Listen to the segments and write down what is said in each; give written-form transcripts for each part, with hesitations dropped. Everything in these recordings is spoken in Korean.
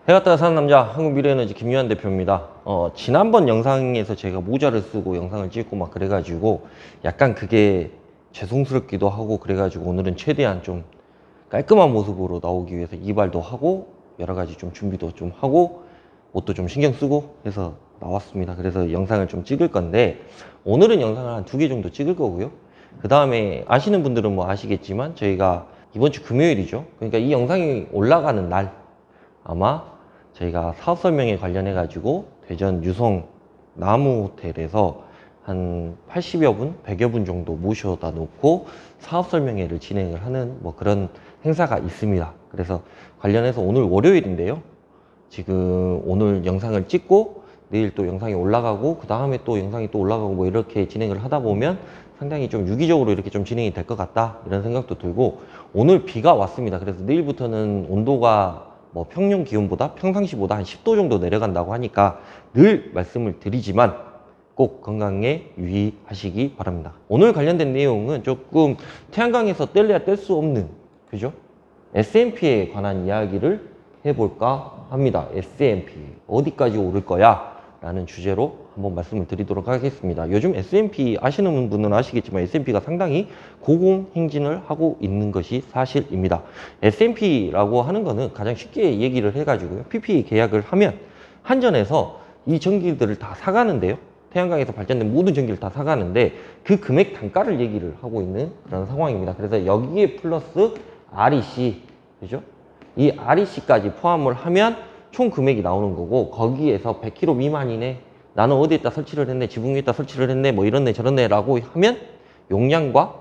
해가 뜨다 사는 남자 한국미래에너지 김유한 대표입니다. 지난번 영상에서 제가 모자를 쓰고 영상을 찍고 막 그래가지고 약간 그게 죄송스럽기도 하고 그래가지고 오늘은 최대한 좀 깔끔한 모습으로 나오기 위해서 이발도 하고 여러 가지 좀 준비도 좀 하고 옷도 좀 신경 쓰고 해서 나왔습니다. 그래서 영상을 좀 찍을 건데 오늘은 영상을 한 2개 정도 찍을 거고요. 그 다음에 아시는 분들은 뭐 아시겠지만 저희가 이번 주 금요일이죠. 그러니까 이 영상이 올라가는 날 아마 저희가 사업 설명에 관련해 가지고 대전 유성 나무호텔에서 한 80여 분, 100여 분 정도 모셔다 놓고 사업 설명회를 진행을 하는 뭐 그런 행사가 있습니다. 그래서 관련해서 오늘 월요일인데요. 지금 오늘 영상을 찍고 내일 또 영상이 올라가고 그 다음에 또 영상이 또 올라가고 뭐 이렇게 진행을 하다 보면 상당히 좀 유기적으로 이렇게 좀 진행이 될 것 같다 이런 생각도 들고, 오늘 비가 왔습니다. 그래서 내일부터는 온도가 뭐 평년 기온보다 평상시보다 한 10도 정도 내려간다고 하니까 늘 말씀을 드리지만 꼭 건강에 유의하시기 바랍니다. 오늘 관련된 내용은 조금 태양광에서 뗄래야 뗄 수 없는, 그죠? S&P에 관한 이야기를 해볼까 합니다. S&P 어디까지 오를 거야? 라는 주제로 한번 말씀을 드리도록 하겠습니다. 요즘 S&P 아시는 분은 아시겠지만 S&P가 상당히 고공행진을 하고 있는 것이 사실입니다. S&P라고 하는 거는 가장 쉽게 얘기를 해가지고요. PPA 계약을 하면 한전에서 이 전기들을 다 사가는데요. 태양광에서 발전된 모든 전기를 다 사가는데 그 금액 단가를 얘기를 하고 있는 그런 상황입니다. 그래서 여기에 플러스 REC, 그죠? 이 REC까지 포함을 하면 총 금액이 나오는 거고, 거기에서 100km 미만이네, 나는 어디에다 설치를 했네, 지붕 위에다 설치를 했네, 뭐 이렇네 저렇네 라고 하면 용량과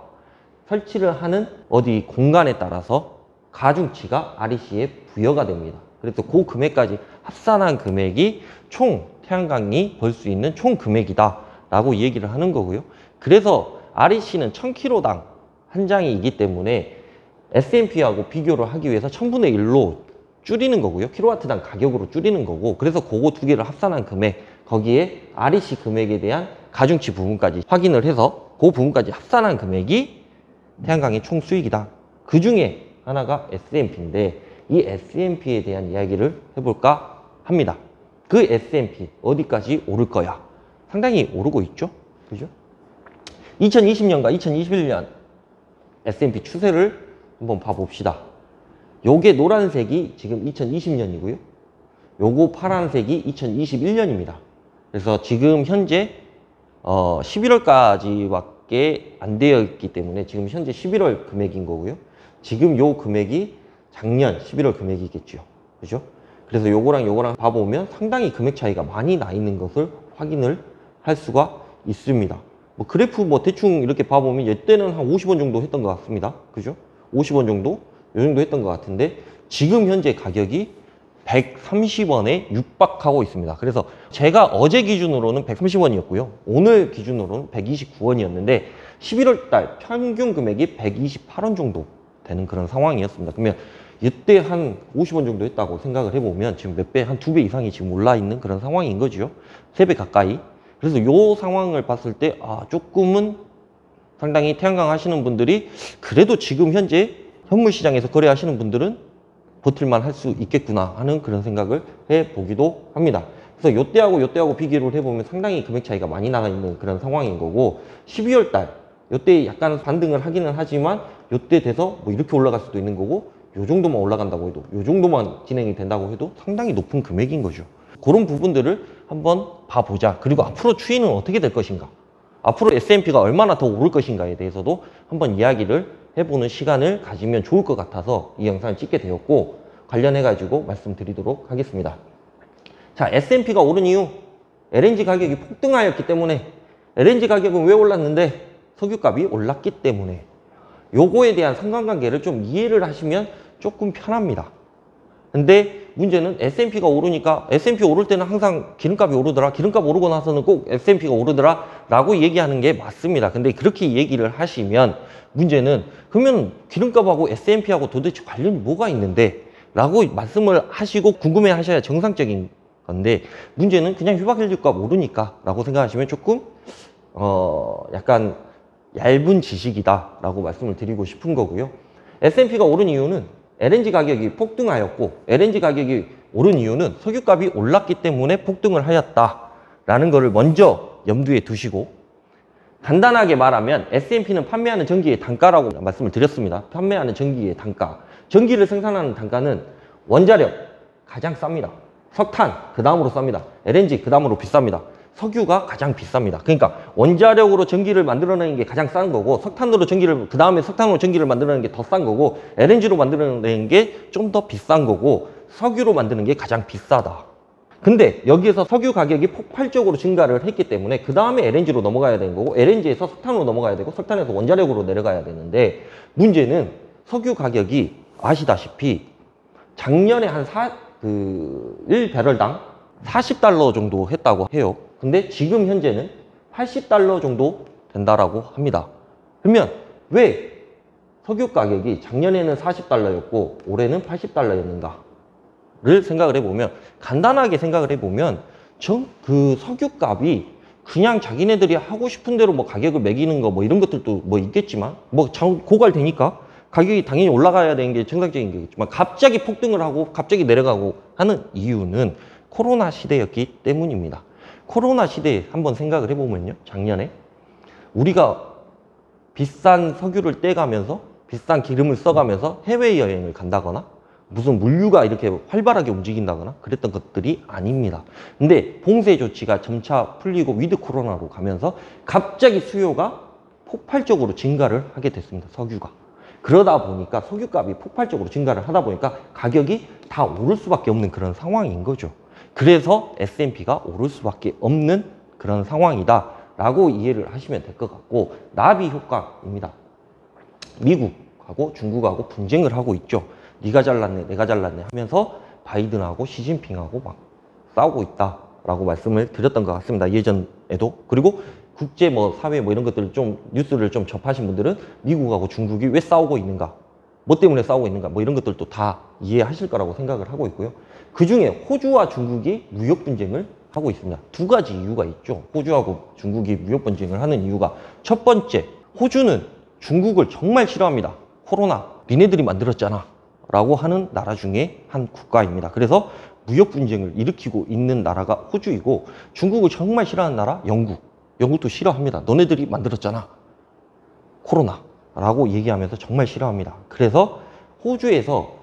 설치를 하는 어디 공간에 따라서 가중치가 REC에 부여가 됩니다. 그래서 그 금액까지 합산한 금액이 총 태양광이 벌 수 있는 총 금액이다 라고 얘기를 하는 거고요. 그래서 REC는 1000km당 한 장이기 때문에 S&P하고 비교를 하기 위해서 1000분의 1로 줄이는 거고요. 킬로와트당 가격으로 줄이는 거고, 그래서 그거 두 개를 합산한 금액, 거기에 REC 금액에 대한 가중치 부분까지 확인을 해서 그 부분까지 합산한 금액이 태양광의 총 수익이다. 그 중에 하나가 S&P인데 이 S&P에 대한 이야기를 해볼까 합니다. 그 S&P 어디까지 오를 거야? 상당히 오르고 있죠. 그죠? 2020년과 2021년 S&P 추세를 한번 봐봅시다. 요게 노란색이 지금 2020년이고요. 요거 파란색이 2021년입니다. 그래서 지금 현재 11월까지밖에 안 되어 있기 때문에 지금 현재 11월 금액인 거고요. 지금 요 금액이 작년 11월 금액이겠죠. 그죠? 그래서 요거랑 요거랑 봐보면 상당히 금액 차이가 많이 나 있는 것을 확인을 할 수가 있습니다. 뭐 그래프 뭐 대충 이렇게 봐보면 이때는 한 50원 정도 했던 것 같습니다. 그죠? 50원 정도? 요 정도 했던 것 같은데 지금 현재 가격이 130원에 육박하고 있습니다. 그래서 제가 어제 기준으로는 130원이었고요. 오늘 기준으로는 129원이었는데 11월 달 평균 금액이 128원 정도 되는 그런 상황이었습니다. 그러면 이때 한 50원 정도 했다고 생각을 해보면 지금 몇 배, 한 2배 이상이 지금 올라 있는 그런 상황인 거죠. 3배 가까이. 그래서 요 상황을 봤을 때 조금은 상당히 태양광 하시는 분들이 그래도 지금 현재 현물 시장에서 거래하시는 분들은 버틸만 할 수 있겠구나 하는 그런 생각을 해보기도 합니다. 그래서 요때하고 비교를 해보면 상당히 금액 차이가 많이 나가 있는 그런 상황인 거고, 12월 달 요때 약간 반등을 하기는 하지만 요때 돼서 뭐 이렇게 올라갈 수도 있는 거고, 요 정도만 올라간다고 해도, 요 정도만 진행이 된다고 해도 상당히 높은 금액인 거죠. 그런 부분들을 한번 봐보자. 그리고 앞으로 추이는 어떻게 될 것인가, 앞으로 S&P가 얼마나 더 오를 것인가에 대해서도 한번 이야기를 해보는 시간을 가지면 좋을 것 같아서 이 영상을 찍게 되었고, 관련해 가지고 말씀드리도록 하겠습니다. 자, S&P가 오른 이유, LNG 가격이 폭등하였기 때문에. LNG 가격은 왜 올랐는데? 석유값이 올랐기 때문에. 요거에 대한 상관관계를 좀 이해를 하시면 조금 편합니다. 근데 문제는 S&P가 오르니까, S&P 오를 때는 항상 기름값이 오르더라, 기름값 오르고 나서는 꼭 S&P가 오르더라 라고 얘기하는 게 맞습니다. 근데 그렇게 얘기를 하시면 문제는, 그러면 기름값하고 S&P하고 도대체 관련이 뭐가 있는데? 라고 말씀을 하시고 궁금해 하셔야 정상적인 건데, 문제는 그냥 휴가연료값 오르니까 라고 생각하시면 조금 약간 얇은 지식이다 라고 말씀을 드리고 싶은 거고요. S&P가 오른 이유는 LNG 가격이 폭등하였고, LNG 가격이 오른 이유는 석유값이 올랐기 때문에 폭등을 하였다라는 것을 먼저 염두에 두시고, 간단하게 말하면 S&P는 판매하는 전기의 단가라고 말씀을 드렸습니다. 판매하는 전기의 단가. 전기를 생산하는 단가는 원자력 가장 쌉니다. 석탄 그 다음으로 쌉니다. LNG 그 다음으로 비쌉니다. 석유가 가장 비쌉니다. 그러니까 원자력으로 전기를 만들어내는 게 가장 싼 거고, 석탄으로 전기를, 그 다음에 석탄으로 전기를 만들어내는 게 더 싼 거고, LNG로 만들어내는 게 좀 더 비싼 거고, 석유로 만드는 게 가장 비싸다. 근데 여기에서 석유 가격이 폭발적으로 증가를 했기 때문에 그 다음에 LNG로 넘어가야 되는 거고, LNG에서 석탄으로 넘어가야 되고, 석탄에서 원자력으로 내려가야 되는데, 문제는 석유 가격이 아시다시피 작년에 한 1배럴당 40달러 정도 했다고 해요. 근데 지금 현재는 80달러 정도 된다라고 합니다. 그러면 왜 석유 가격이 작년에는 40달러였고 올해는 80달러였는가를 생각을 해보면, 간단하게 생각을 해보면 그 석유값이 그냥 자기네들이 하고 싶은 대로 뭐 가격을 매기는 거 뭐 이런 것들도 뭐 있겠지만, 뭐 고갈되니까 가격이 당연히 올라가야 되는 게 정상적인 거겠지만, 갑자기 폭등을 하고 갑자기 내려가고 하는 이유는 코로나 시대였기 때문입니다. 코로나 시대에 한번 생각을 해보면요, 작년에 우리가 비싼 석유를 떼가면서 비싼 기름을 써가면서 해외여행을 간다거나 무슨 물류가 이렇게 활발하게 움직인다거나 그랬던 것들이 아닙니다. 근데 봉쇄 조치가 점차 풀리고 위드 코로나로 가면서 갑자기 수요가 폭발적으로 증가를 하게 됐습니다. 석유가. 그러다 보니까 석유값이 폭발적으로 증가를 하다 보니까 가격이 다 오를 수밖에 없는 그런 상황인 거죠. 그래서 S&P가 오를 수밖에 없는 그런 상황이다 라고 이해를 하시면 될 것 같고, 나비 효과입니다. 미국하고 중국하고 분쟁을 하고 있죠. 네가 잘났네 내가 잘났네 하면서 바이든하고 시진핑하고 막 싸우고 있다라고 말씀을 드렸던 것 같습니다. 예전에도. 그리고 국제 사회 이런 것들을 좀 뉴스를 좀 접하신 분들은 미국하고 중국이 왜 싸우고 있는가, 뭐 때문에 싸우고 있는가, 뭐 이런 것들도 다 이해하실 거라고 생각을 하고 있고요. 그 중에 호주와 중국이 무역 분쟁을 하고 있습니다. 두 가지 이유가 있죠. 호주하고 중국이 무역 분쟁을 하는 이유가, 첫 번째, 호주는 중국을 정말 싫어합니다. 코로나 니네들이 만들었잖아 라고 하는 나라 중에 한 국가입니다. 그래서 무역 분쟁을 일으키고 있는 나라가 호주이고, 중국을 정말 싫어하는 나라 영국도 싫어합니다. 너네들이 만들었잖아 코로나 라고 얘기하면서 정말 싫어합니다. 그래서 호주에서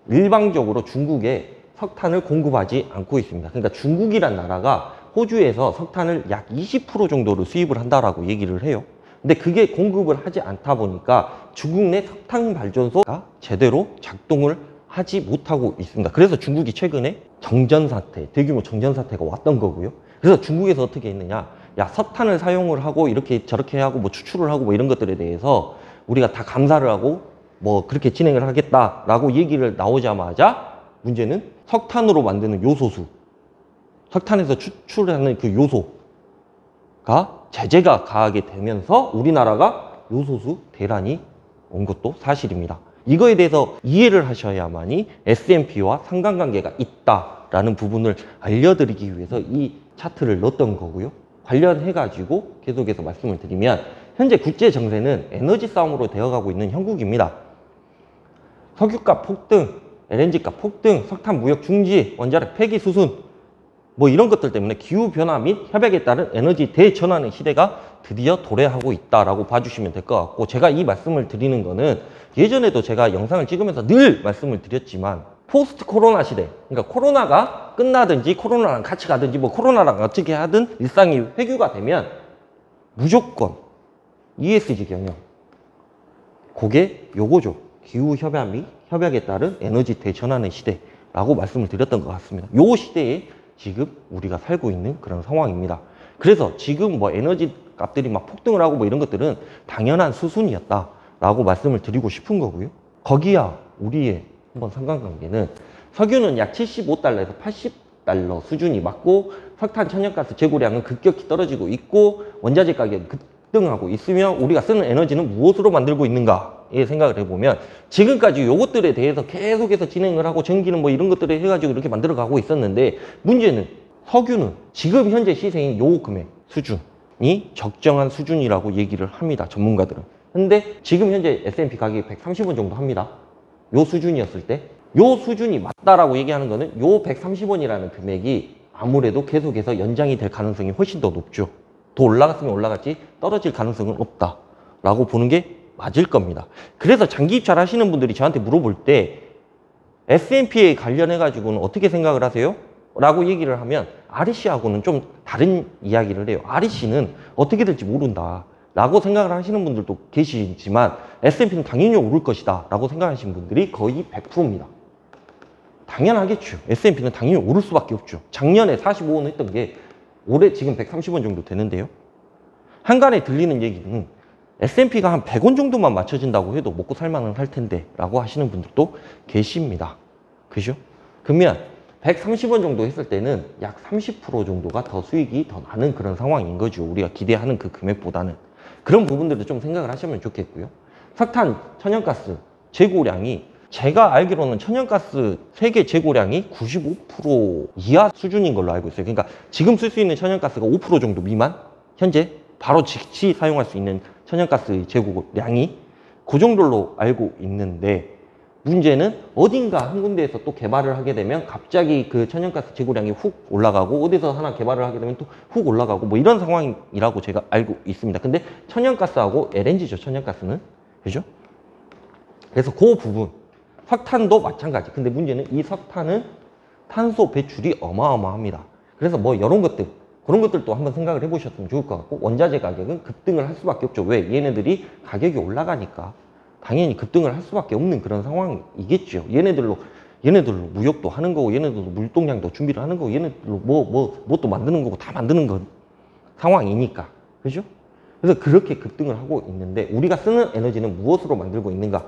일방적으로 중국에 석탄을 공급하지 않고 있습니다. 그러니까 중국이란 나라가 호주에서 석탄을 약 20% 정도를 수입을 한다라고 얘기를 해요. 근데 그게 공급을 하지 않다 보니까 중국 내 석탄 발전소가 제대로 작동을 하지 못하고 있습니다. 그래서 중국이 최근에 정전사태, 대규모 정전사태가 왔던 거고요. 그래서 중국에서 어떻게 했느냐, 야, 석탄을 사용을 하고 이렇게 저렇게 하고 뭐 추출을 하고 뭐 이런 것들에 대해서 우리가 다 감사를 하고 뭐 그렇게 진행을 하겠다라고 얘기를 나오자마자, 문제는 석탄으로 만드는 요소수, 석탄에서 추출하는 그 요소가 제재가 가하게 되면서 우리나라가 요소수 대란이 온 것도 사실입니다. 이거에 대해서 이해를 하셔야만이 S&P와 상관관계가 있다라는 부분을 알려드리기 위해서 이 차트를 넣었던 거고요. 관련해가지고 계속해서 말씀을 드리면, 현재 국제 정세는 에너지 싸움으로 되어가고 있는 형국입니다. 석유값 폭등, LNG값 폭등, 석탄 무역 중지, 원자력 폐기 수순, 뭐 이런 것들 때문에 기후변화 및 협약에 따른 에너지 대전환의 시대가 드디어 도래하고 있다라고 봐주시면 될 것 같고, 제가 이 말씀을 드리는 거는 예전에도 제가 영상을 찍으면서 늘 말씀을 드렸지만, 포스트 코로나 시대, 그러니까 코로나가 끝나든지 코로나랑 같이 가든지 뭐 코로나랑 어떻게 하든 일상이 회귀가 되면 무조건 ESG 경영, 그게 요거죠. 기후협약 및 협약에 따른 에너지 대전환의 시대라고 말씀을 드렸던 것 같습니다. 요 시대에 지금 우리가 살고 있는 그런 상황입니다. 그래서 지금 뭐 에너지 값들이 막 폭등을 하고 뭐 이런 것들은 당연한 수순이었다라고 말씀을 드리고 싶은 거고요. 거기야 우리의 한번 상관관계는, 석유는 약 75달러에서 80달러 수준이 맞고, 석탄, 천연가스 재고량은 급격히 떨어지고 있고, 원자재 가격이 급등하고 있으며, 우리가 쓰는 에너지는 무엇으로 만들고 있는가에 생각을 해보면, 지금까지 요것들에 대해서 계속해서 진행을 하고 전기는 뭐 이런 것들을 해가지고 이렇게 만들어 가고 있었는데, 문제는 석유는 지금 현재 시세인 요 금액 수준이 적정한 수준이라고 얘기를 합니다, 전문가들은. 근데 지금 현재 S&P 가격이 130원 정도 합니다. 요 수준이었을 때 요 수준이 맞다라고 얘기하는 거는 요 130원이라는 금액이 아무래도 계속해서 연장이 될 가능성이 훨씬 더 높죠. 더 올라갔으면 올라갔지 떨어질 가능성은 없다라고 보는 게 맞을 겁니다. 그래서 장기 입찰 하시는 분들이 저한테 물어볼 때 S&P에 관련해 가지고는 어떻게 생각을 하세요? 라고 얘기를 하면 REC하고는 좀 다른 이야기를 해요. REC는 어떻게 될지 모른다 라고 생각을 하시는 분들도 계시지만 S&P는 당연히 오를 것이다 라고 생각하시는 분들이 거의 100%입니다. 당연하겠죠. S&P는 당연히 오를 수밖에 없죠. 작년에 45원 했던 게 올해 지금 130원 정도 되는데요. 한간에 들리는 얘기는 S&P가 한 100원 정도만 맞춰진다고 해도 먹고 살만은 할 텐데 라고 하시는 분들도 계십니다. 그죠? 그러면 130원 정도 했을 때는 약 30% 정도가 더 수익이 더 나는 그런 상황인 거죠. 우리가 기대하는 그 금액보다는. 그런 부분들도 좀 생각을 하시면 좋겠고요. 석탄, 천연가스 재고량이 제가 알기로는 천연가스 세계 재고량이 95% 이하 수준인 걸로 알고 있어요. 그러니까 지금 쓸 수 있는 천연가스가 5% 정도 미만? 현재 바로 즉시 사용할 수 있는 천연가스 재고량이 그 정도로 알고 있는데 문제는 어딘가 한 군데에서 또 개발을 하게 되면 갑자기 그 천연가스 재고량이 훅 올라가고 어디서 하나 개발을 하게 되면 또 훅 올라가고 뭐 이런 상황이라고 제가 알고 있습니다. 근데 천연가스하고 LNG죠, 천연가스는. 그죠? 그래서 그 부분 석탄도 마찬가지. 근데 문제는 이 석탄은 탄소 배출이 어마어마합니다. 그래서 뭐 이런 것들 그런 것들도 한번 생각을 해보셨으면 좋을 것 같고 원자재 가격은 급등을 할 수밖에 없죠. 왜? 얘네들이 가격이 올라가니까 당연히 급등을 할 수밖에 없는 그런 상황이겠죠. 얘네들로 무역도 하는 거고 얘네들도 물동량도 준비를 하는 거고 얘네들로 또 만드는 거고 다 만드는 건 상황이니까. 그죠? 그래서 그렇게 급등을 하고 있는데 우리가 쓰는 에너지는 무엇으로 만들고 있는가?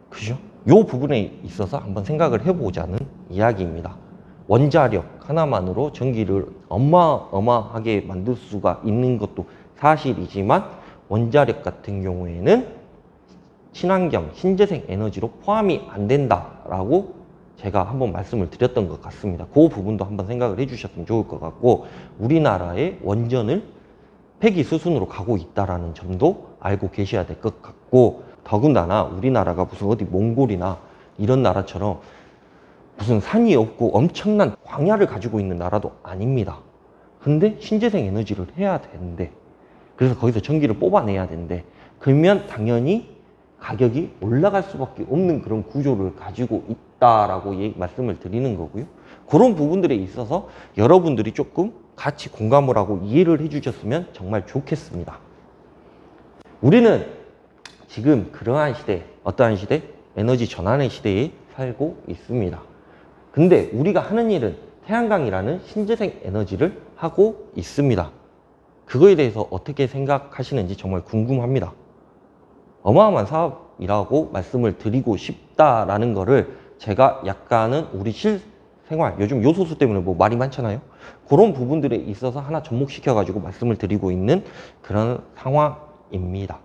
그죠? 요 부분에 있어서 한번 생각을 해보자는 이야기입니다. 원자력 하나만으로 전기를 어마어마하게 만들 수가 있는 것도 사실이지만 원자력 같은 경우에는 친환경, 신재생 에너지로 포함이 안 된다라고 제가 한번 말씀을 드렸던 것 같습니다. 그 부분도 한번 생각을 해주셨으면 좋을 것 같고 우리나라의 원전을 폐기 수순으로 가고 있다는 점도 알고 계셔야 될 것 같고 더군다나 우리나라가 무슨 어디 몽골이나 이런 나라처럼 무슨 산이 없고 엄청난 광야를 가지고 있는 나라도 아닙니다. 근데 신재생 에너지를 해야 되는데 그래서 거기서 전기를 뽑아내야 되는데 그러면 당연히 가격이 올라갈 수밖에 없는 그런 구조를 가지고 있다라고 말씀을 드리는 거고요. 그런 부분들에 있어서 여러분들이 조금 같이 공감을 하고 이해를 해주셨으면 정말 좋겠습니다. 우리는 지금 그러한 시대, 어떠한 시대? 에너지 전환의 시대에 살고 있습니다. 근데 우리가 하는 일은 태양광이라는 신재생 에너지를 하고 있습니다. 그거에 대해서 어떻게 생각하시는지 정말 궁금합니다. 어마어마한 사업이라고 말씀을 드리고 싶다라는 거를 제가 약간은 우리 실생활, 요즘 요소수 때문에 뭐 말이 많잖아요. 그런 부분들에 있어서 하나 접목시켜가지고 말씀을 드리고 있는 그런 상황입니다.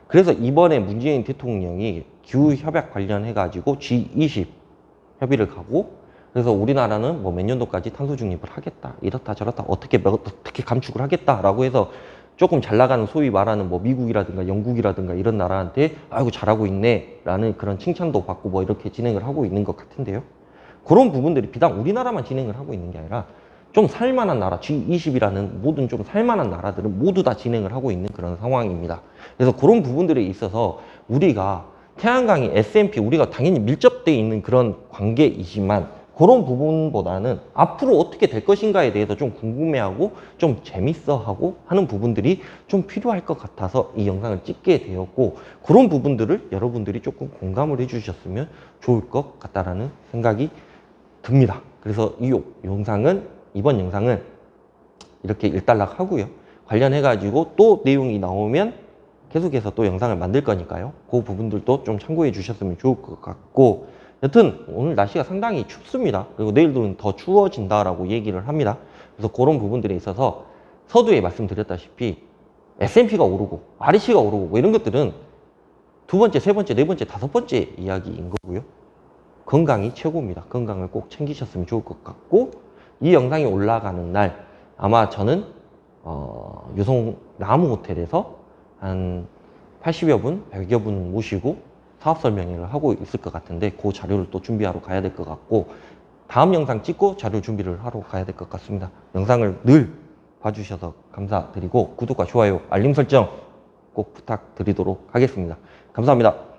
그래서 이번에 문재인 대통령이 기후협약 관련해가지고 G20 협의를 가고 그래서 우리나라는 뭐 몇 년도까지 탄소 중립을 하겠다, 이렇다 저렇다, 어떻게 감축을 하겠다라고 해서 조금 잘 나가는 소위 말하는 뭐 미국이라든가 영국이라든가 이런 나라한테 아이고 잘하고 있네 라는 그런 칭찬도 받고 뭐 이렇게 진행을 하고 있는 것 같은데요. 그런 부분들이 비단 우리나라만 진행을 하고 있는 게 아니라 좀 살만한 나라, G20이라는 모든 좀 살만한 나라들은 모두 다 진행을 하고 있는 그런 상황입니다. 그래서 그런 부분들에 있어서 우리가 태양광이 S&P 우리가 당연히 밀접되어 있는 그런 관계이지만 그런 부분보다는 앞으로 어떻게 될 것인가에 대해서 좀 궁금해하고 좀 재밌어하고 하는 부분들이 좀 필요할 것 같아서 이 영상을 찍게 되었고 그런 부분들을 여러분들이 조금 공감을 해주셨으면 좋을 것 같다라는 생각이 듭니다. 그래서 이번 영상은 이렇게 일단락 하고요. 관련해가지고 또 내용이 나오면 계속해서 또 영상을 만들 거니까요. 그 부분들도 좀 참고해 주셨으면 좋을 것 같고 여튼 오늘 날씨가 상당히 춥습니다. 그리고 내일도 더 추워진다라고 얘기를 합니다. 그래서 그런 부분들에 있어서 서두에 말씀드렸다시피 S&P가 오르고 REC가 오르고 뭐 이런 것들은 두 번째, 세 번째, 네 번째, 다섯 번째 이야기인 거고요. 건강이 최고입니다. 건강을 꼭 챙기셨으면 좋을 것 같고 이 영상이 올라가는 날 아마 저는 유성 나무 호텔에서 한 80여 분, 100여 분 모시고 사업 설명회를 하고 있을 것 같은데 그 자료를 또 준비하러 가야 될 것 같고 다음 영상 찍고 자료 준비를 하러 가야 될 것 같습니다. 영상을 늘 봐주셔서 감사드리고 구독과 좋아요, 알림 설정 꼭 부탁드리도록 하겠습니다. 감사합니다.